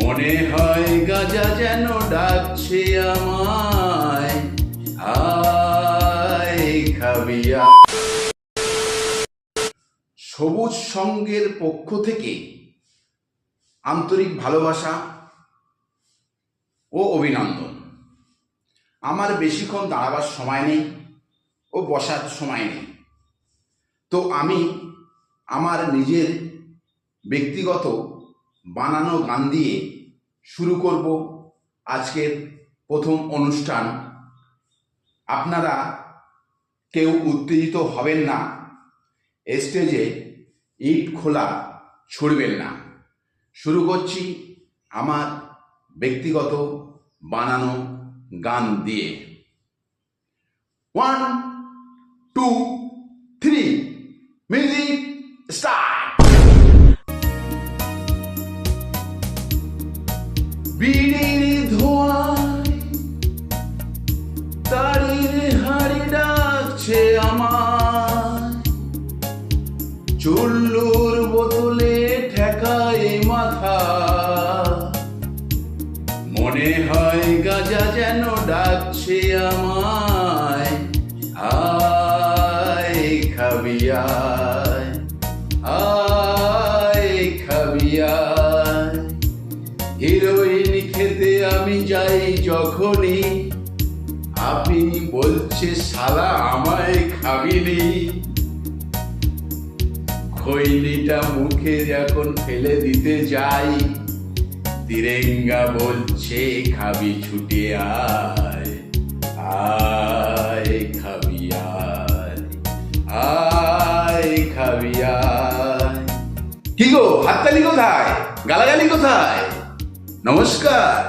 মনে হয় গাজা যেন ডাকছে আমায়, আয় খাবি আয়। সবুজ সঙ্গের পক্ষ থেকে আন্তরিক ভালোবাসা ও অভিনন্দন। আমার বেশিক্ষণ দাঁড়াবার সময় নেই ও বসার সময় নেই, তো আমি আমার নিজের ব্যক্তিগত বানানো গান দিয়ে শুরু করব আজকের প্রথম অনুষ্ঠান। আপনারা কেউ উত্তেজিত হবেন না, স্টেজে ইট খোলা ছুড়বেন না। শুরু করছি আমার ব্যক্তিগত বানানো গান দিয়ে। 1 2 3 মিউজিক স্টার্ট। বিড়ির ধোঁয়ায় তারির হাড়ি ডাকছে আমার, চুল্লুর বোতলে ঠেকায় মাথা। মনে হয় গাজা যেন ডাকছে আমায়, আয় খাবি আয়, আয় খাবি আয়। হিরোইন খেতে আমি যাই যখনই, আপনি বলছে শালা আমায় খাবিনি। খৈনিটা মুখে যখন ফেলে দিতে যাই, তিরেঙ্গা বলছে খাবি ছুটে আয়, আয় খাবি আয়, আয় খাবি আয়। কি গো, হাততালি কোথায়, গালাগালি কোথায়? নমস্কার।